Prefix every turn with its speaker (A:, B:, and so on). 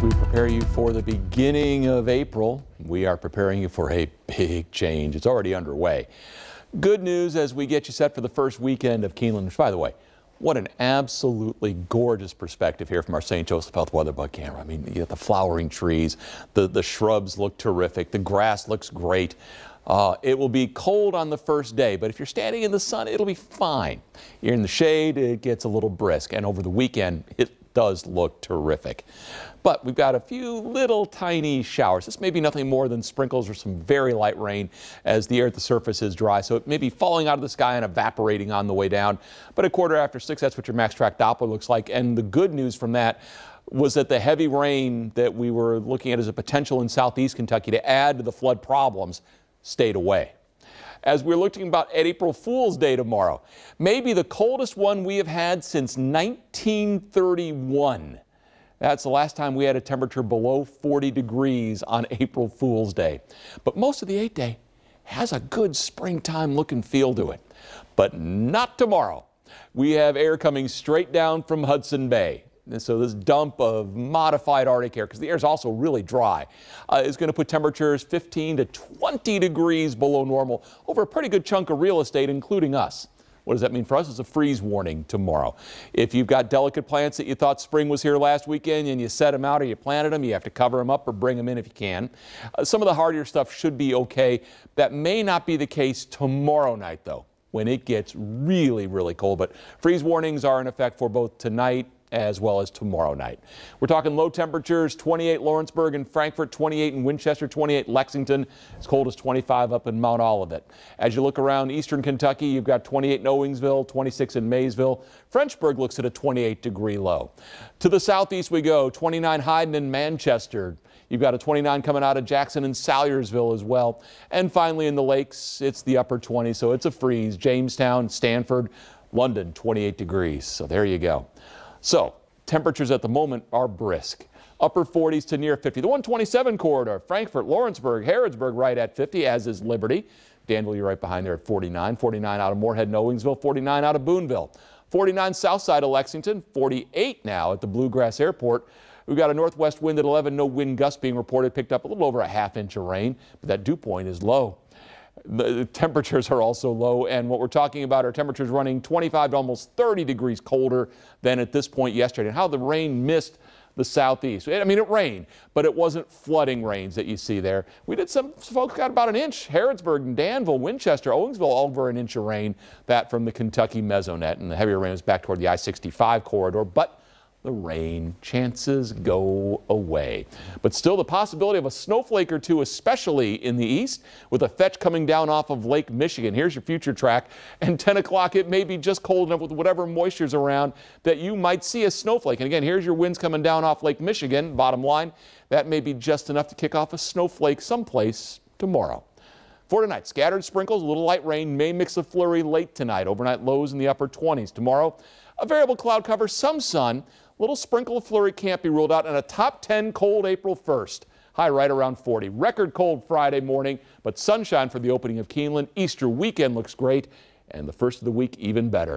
A: As we prepare you for the beginning of April, we are preparing you for a big change. It's already underway. Good news as we get you set for the first weekend of Keeneland, which, by the way, what an absolutely gorgeous perspective here from our St. Joseph Health Weather Bug camera. I mean, you got the flowering trees, the shrubs look terrific, the grass looks great. It will be cold on the first day, but if you're standing in the sun, it'll be fine. You're in the shade, it gets a little brisk, and over the weekend, it does look terrific. But we've got a few little tiny showers. This may be nothing more than sprinkles or some very light rain as the air at the surface is dry. So it may be falling out of the sky and evaporating on the way down. But at 6:15, that's what your max track Doppler looks like. And the good news from that was that the heavy rain that we were looking at as a potential in southeast Kentucky to add to the flood problems stayed away. As we're looking about at April Fool's Day tomorrow, maybe the coldest one we have had since 1931. That's the last time we had a temperature below 40 degrees on April Fool's Day. But most of the 8-day has a good springtime look and feel to it. But not tomorrow. We have air coming straight down from Hudson Bay. And so this dump of modified Arctic air, because the air is also really dry, is going to put temperatures 15 to 20 degrees below normal over a pretty good chunk of real estate, including us. What does that mean for us? It's a freeze warning tomorrow. If you've got delicate plants that you thought spring was here last weekend and you set them out or you planted them, you have to cover them up or bring them in if you can. Some of the hardier stuff should be okay. That may not be the case tomorrow night, though, when it gets really, really cold. But freeze warnings are in effect for both tonight as well as tomorrow night. We're talking low temperatures, 28 Lawrenceburg and Frankfort, 28 in Winchester, 28 Lexington, as cold as 25 up in Mount Olivet. As you look around eastern Kentucky, you've got 28 in Owingsville, 26 in Maysville. Frenchburg looks at a 28-degree low. To the southeast we go, 29 Hyden and Manchester. You've got a 29 coming out of Jackson and Salyersville as well. And finally in the lakes, it's the upper 20s, so it's a freeze. Jamestown, Stanford, London, 28 degrees. So there you go. So temperatures at the moment are brisk. Upper 40s to near 50. The 127 corridor, Frankfort, Lawrenceburg, Harrodsburg right at 50, as is Liberty. Danville, you're right behind there at 49. 49 out of Moorhead and Owingsville, 49 out of Boonville. 49 south side of Lexington, 48 now at the Bluegrass Airport. We've got a northwest wind at 11, no wind gusts being reported, picked up a little over a ½ inch of rain, but that dew point is low. The temperatures are also low, and what we're talking about are temperatures running 25 to almost 30 degrees colder than at this point yesterday. And how the rain missed the southeast. I mean, it rained, but it wasn't flooding rains that you see there. We did some folks got about an inch. Harrodsburg and Danville, Winchester, Owingsville, all over an inch of rain. That from the Kentucky mesonet, and the heavier rain is back toward the I-65 corridor, but the rain chances go away. But still the possibility of a snowflake or two, especially in the east, with a fetch coming down off of Lake Michigan. Here's your future track. And 10 o'clock, it may be just cold enough with whatever moisture's around that you might see a snowflake. And again, here's your winds coming down off Lake Michigan. Bottom line, that may be just enough to kick off a snowflake someplace tomorrow. For tonight, scattered sprinkles, a little light rain may mix a flurry late tonight. Overnight lows in the upper 20s. Tomorrow, a variable cloud cover, some sun. Little sprinkle of flurry can't be ruled out, and a top 10 cold April 1st. High right around 40. Record cold Friday morning, but sunshine for the opening of Keeneland. Easter weekend looks great, and the first of the week even better.